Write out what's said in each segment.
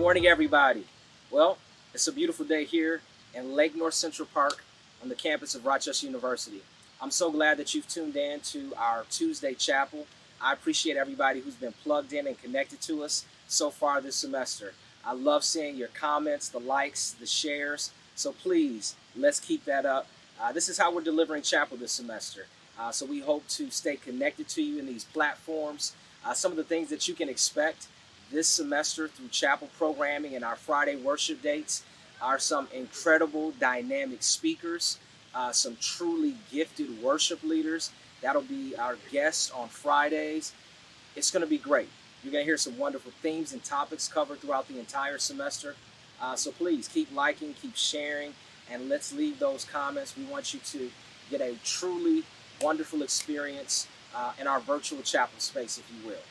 morning, everybody. Well, it's a beautiful day here in Lake North Central Park on the campus of Rochester University. I'm so glad that you've tuned in to our Tuesday chapel. I appreciate everybody who's been plugged in and connected to us so far this semester. I love seeing your comments, the likes, the shares. So please, let's keep that up. This is how we're delivering chapel this semester. So we hope to stay connected to you in these platforms. Some of the things that you can expect this semester through chapel programming and our Friday worship dates are some incredible dynamic speakers, some truly gifted worship leaders. That'll be our guests on Fridays. It's going to be great. You're going to hear some wonderful themes and topics covered throughout the entire semester. So please keep liking, keep sharing, and let's leave those comments. We want you to get a truly wonderful experience in our virtual chapel space, if you will.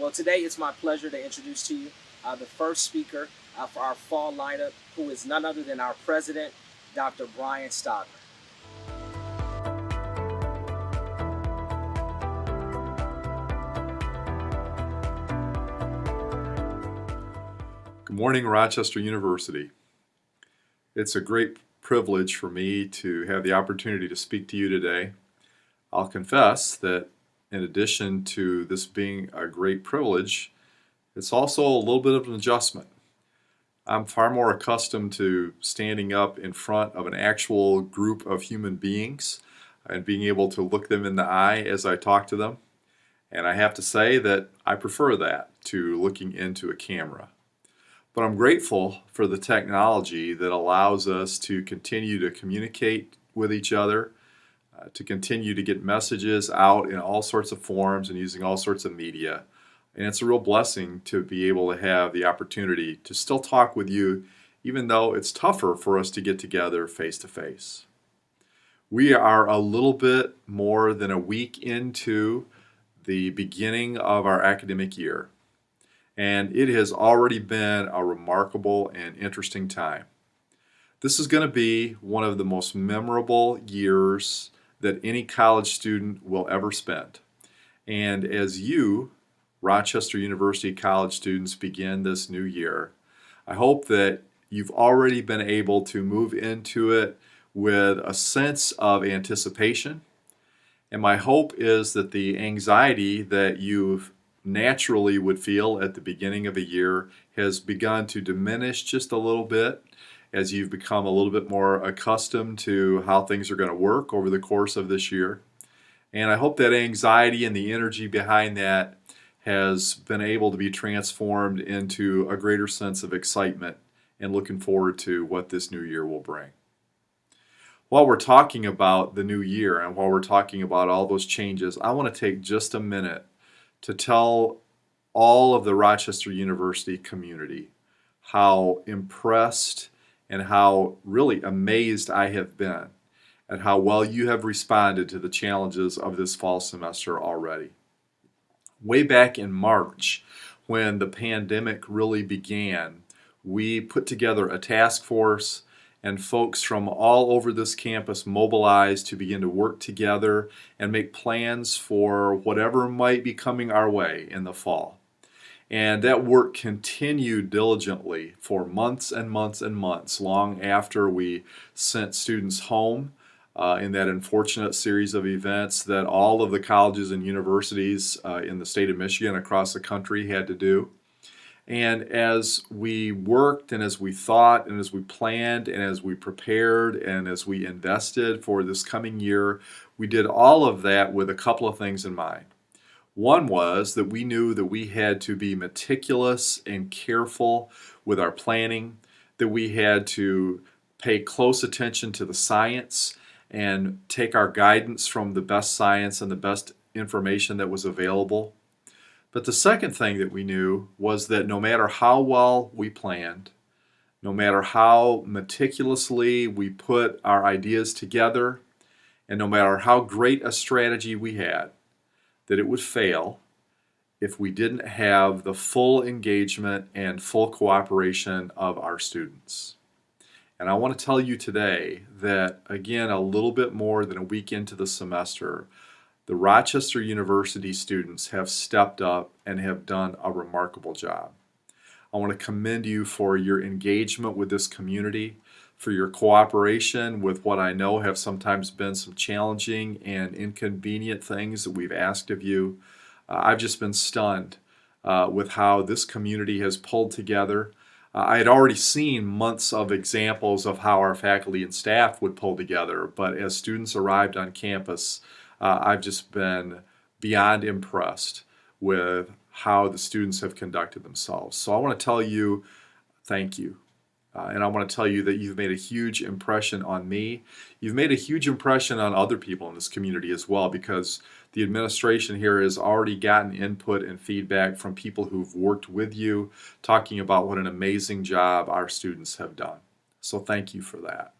Well, today it's my pleasure to introduce to you the first speaker for our fall lineup, who is none other than our president, Dr. Brian Stogner. Good morning, Rochester University. It's a great privilege for me to have the opportunity to speak to you today. I'll confess that in addition to this being a great privilege, it's also a little bit of an adjustment. I'm far more accustomed to standing up in front of an actual group of human beings and being able to look them in the eye as I talk to them. And I have to say that I prefer that to looking into a camera. But I'm grateful for the technology that allows us to continue to communicate with each other, to continue to get messages out in all sorts of forms and using all sorts of media. And it's a real blessing to be able to have the opportunity to still talk with you, even though it's tougher for us to get together face to face. We are a little bit more than a week into the beginning of our academic year, and it has already been a remarkable and interesting time. This is going to be one of the most memorable years that any college student will ever spend. And as you, Rochester University college students, begin this new year, I hope that you've already been able to move into it with a sense of anticipation. And my hope is that the anxiety that you naturally would feel at the beginning of a year has begun to diminish just a little bit as you've become a little bit more accustomed to how things are going to work over the course of this year. And I hope that anxiety and the energy behind that has been able to be transformed into a greater sense of excitement and looking forward to what this new year will bring. While we're talking about the new year and while we're talking about all those changes, I want to take just a minute to tell all of the Rochester University community how impressed and how really amazed I have been at how well you have responded to the challenges of this fall semester already. Way back in March, when the pandemic really began, we put together a task force and folks from all over this campus mobilized to begin to work together and make plans for whatever might be coming our way in the fall. And that work continued diligently for months and months and months, long after we sent students home in that unfortunate series of events that all of the colleges and universities in the state of Michigan across the country had to do. And as we worked and as we thought and as we planned and as we prepared and as we invested for this coming year, we did all of that with a couple of things in mind. One was that we knew that we had to be meticulous and careful with our planning, that we had to pay close attention to the science and take our guidance from the best science and the best information that was available. But the second thing that we knew was that no matter how well we planned, no matter how meticulously we put our ideas together, and no matter how great a strategy we had, that it would fail if we didn't have the full engagement and full cooperation of our students. And I want to tell you today that, again, a little bit more than a week into the semester, the Rochester University students have stepped up and have done a remarkable job. I want to commend you for your engagement with this community, for your cooperation with what I know have sometimes been some challenging and inconvenient things that we've asked of you. I've just been stunned with how this community has pulled together. I had already seen months of examples of how our faculty and staff would pull together, but as students arrived on campus, I've just been beyond impressed with how the students have conducted themselves. So I want to tell you thank you. And I want to tell you that you've made a huge impression on me. You've made a huge impression on other people in this community as well, because the administration here has already gotten input and feedback from people who've worked with you, talking about what an amazing job our students have done. So thank you for that.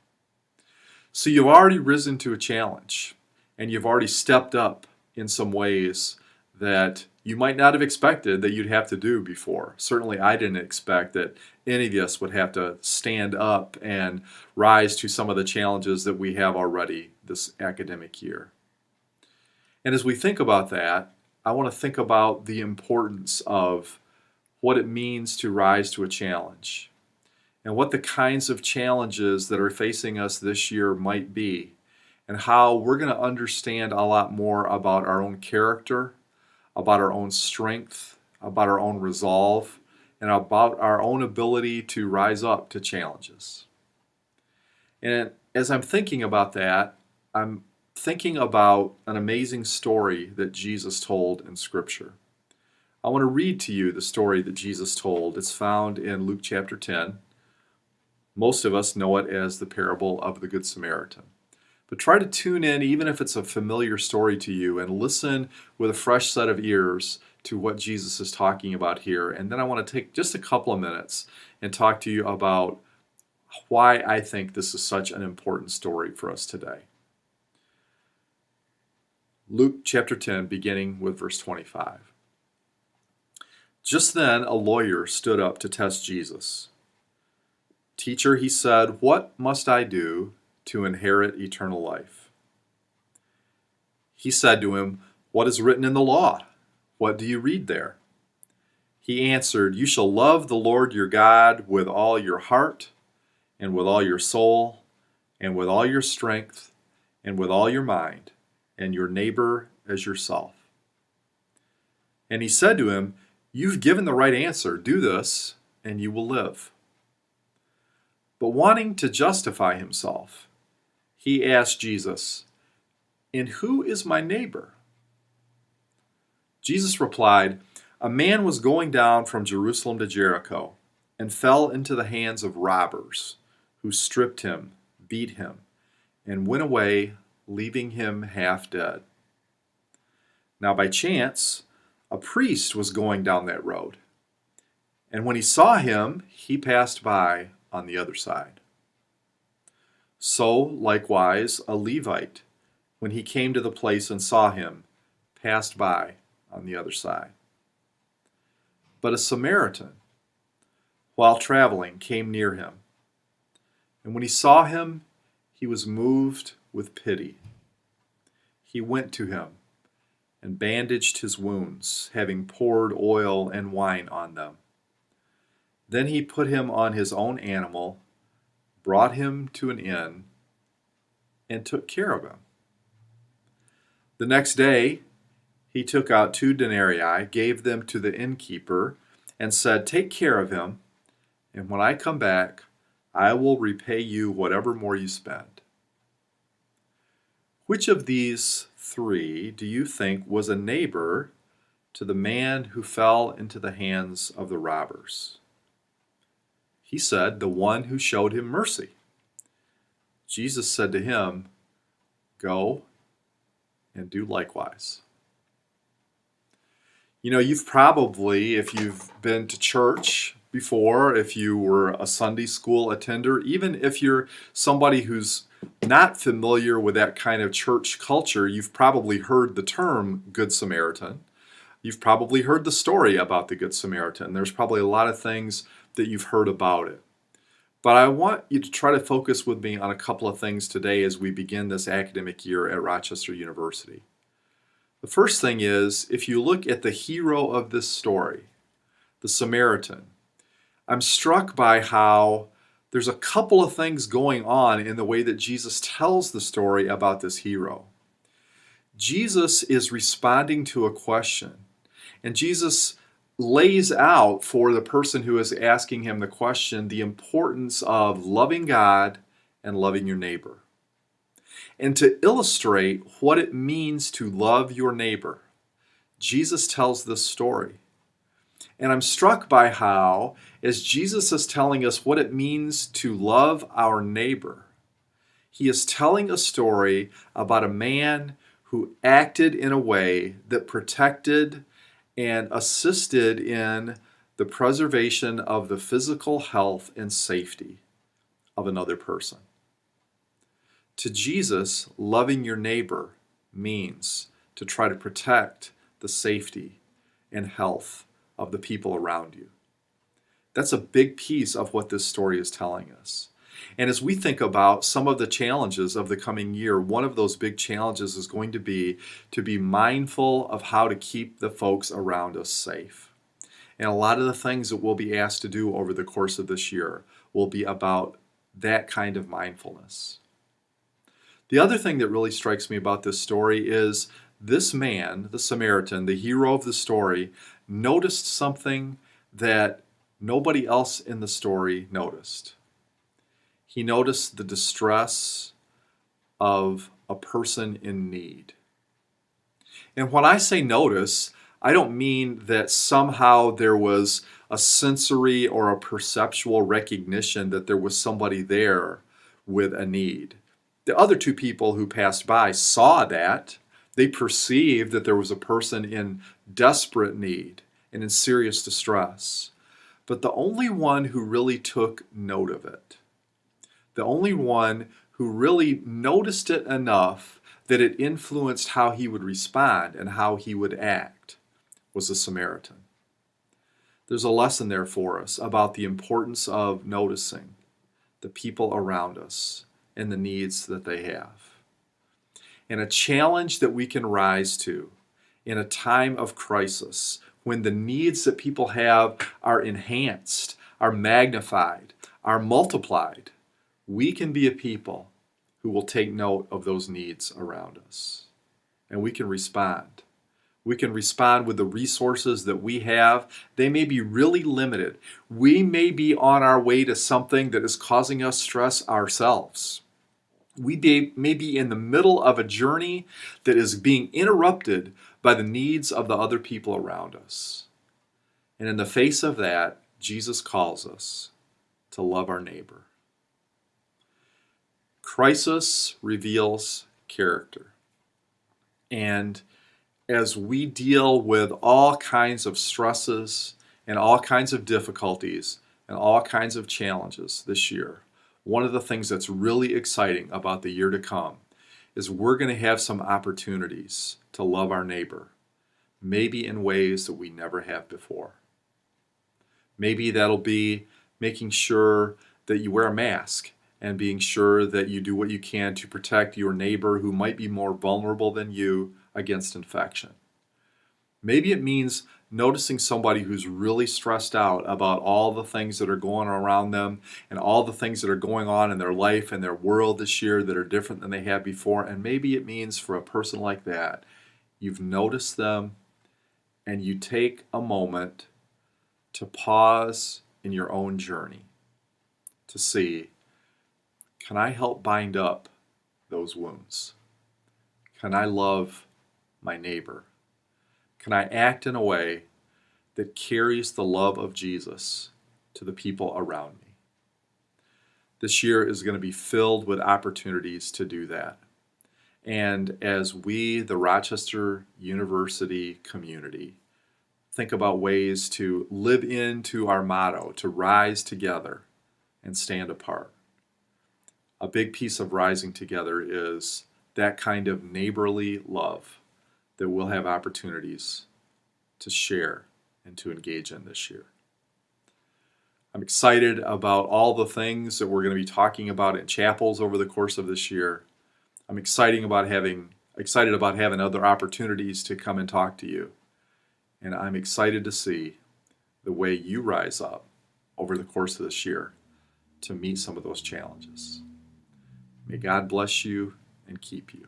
So you've already risen to a challenge, and you've already stepped up in some ways that you might not have expected that you'd have to do before. Certainly I didn't expect that any of us would have to stand up and rise to some of the challenges that we have already this academic year. And as we think about that, I want to think about the importance of what it means to rise to a challenge and what the kinds of challenges that are facing us this year might be, and how we're going to understand a lot more about our own character, about our own strength, about our own resolve, and about our own ability to rise up to challenges. And as I'm thinking about that, I'm thinking about an amazing story that Jesus told in Scripture. I want to read to you the story that Jesus told. It's found in Luke chapter 10. Most of us know it as the parable of the Good Samaritan. But try to tune in, even if it's a familiar story to you, and listen with a fresh set of ears to what Jesus is talking about here. And then I want to take just a couple of minutes and talk to you about why I think this is such an important story for us today. Luke chapter 10, beginning with verse 25. Just then a lawyer stood up to test Jesus. "Teacher," he said, "what must I do to inherit eternal life?" He said to him, "What is written in the law? What do you read there?" He answered, "You shall love the Lord your God with all your heart, and with all your soul, and with all your strength, and with all your mind, and your neighbor as yourself." And he said to him, "You've given the right answer. Do this, and you will live." But wanting to justify himself, he asked Jesus, "And who is my neighbor?" Jesus replied, "A man was going down from Jerusalem to Jericho and fell into the hands of robbers, who stripped him, beat him, and went away, leaving him half dead. Now by chance, a priest was going down that road, and when he saw him, he passed by on the other side. So, likewise, a Levite, when he came to the place and saw him, passed by on the other side. But a Samaritan, while traveling, came near him, and when he saw him, he was moved with pity. He went to him and bandaged his wounds, having poured oil and wine on them. Then he put him on his own animal, brought him to an inn, and took care of him. The next day, he took out 2 denarii, gave them to the innkeeper, and said, "Take care of him, and when I come back, I will repay you whatever more you spend." Which of these 3 do you think was a neighbor to the man who fell into the hands of the robbers? He said, "The one who showed him mercy." Jesus said to him, "Go and do likewise." You know, you've probably, if you've been to church before, if you were a Sunday school attender, even if you're somebody who's not familiar with that kind of church culture, you've probably heard the term Good Samaritan. You've probably heard the story about the Good Samaritan. There's probably a lot of things that you've heard about it. But I want you to try to focus with me on a couple of things today as we begin this academic year at Rochester University. The first thing is, if you look at the hero of this story, the Samaritan, I'm struck by how there's a couple of things going on in the way that Jesus tells the story about this hero. Jesus is responding to a question, and Jesus lays out for the person who is asking him the question the importance of loving God and loving your neighbor. And to illustrate what it means to love your neighbor, Jesus tells this story. And I'm struck by how, as Jesus is telling us what it means to love our neighbor, he is telling a story about a man who acted in a way that protected and assisted in the preservation of the physical health and safety of another person. To Jesus, loving your neighbor means to try to protect the safety and health of the people around you. That's a big piece of what this story is telling us. And as we think about some of the challenges of the coming year, one of those big challenges is going to be mindful of how to keep the folks around us safe. And a lot of the things that we'll be asked to do over the course of this year will be about that kind of mindfulness. The other thing that really strikes me about this story is this man, the Samaritan, the hero of the story, noticed something that nobody else in the story noticed. He noticed the distress of a person in need. And when I say notice, I don't mean that somehow there was a sensory or a perceptual recognition that there was somebody there with a need. The other two people who passed by saw that. They perceived that there was a person in desperate need and in serious distress. But the only one who really took note of it, the only one who really noticed it enough that it influenced how he would respond and how he would act, was the Samaritan. There's a lesson there for us about the importance of noticing the people around us and the needs that they have. And a challenge that we can rise to in a time of crisis when the needs that people have are enhanced, are magnified, are multiplied, we can be a people who will take note of those needs around us. And we can respond. We can respond with the resources that we have. They may be really limited. We may be on our way to something that is causing us stress ourselves. We may be in the middle of a journey that is being interrupted by the needs of the other people around us. And in the face of that, Jesus calls us to love our neighbor. Crisis reveals character. And as we deal with all kinds of stresses and all kinds of difficulties and all kinds of challenges this year, one of the things that's really exciting about the year to come is we're going to have some opportunities to love our neighbor, maybe in ways that we never have before. Maybe that'll be making sure that you wear a mask and being sure that you do what you can to protect your neighbor who might be more vulnerable than you against infection. Maybe it means noticing somebody who's really stressed out about all the things that are going on around them and all the things that are going on in their life and their world this year that are different than they had before. And maybe it means for a person like that, you've noticed them and you take a moment to pause in your own journey to see, can I help bind up those wounds? Can I love my neighbor? Can I act in a way that carries the love of Jesus to the people around me? This year is going to be filled with opportunities to do that. And as we, the Rochester University community, think about ways to live into our motto, to rise together and stand apart. A big piece of rising together is that kind of neighborly love that we'll have opportunities to share and to engage in this year. I'm excited about all the things that we're going to be talking about in chapels over the course of this year. I'm excited about having other opportunities to come and talk to you. And I'm excited to see the way you rise up over the course of this year to meet some of those challenges. May God bless you and keep you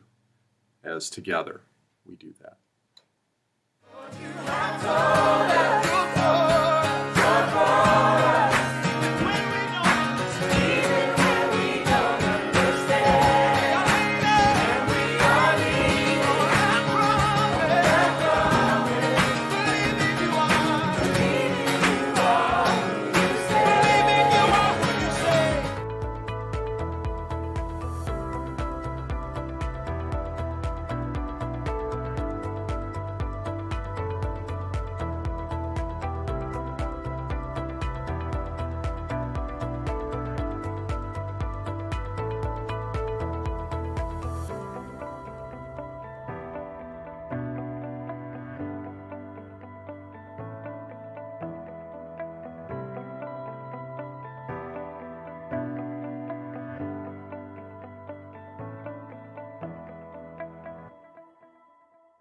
as together we do that.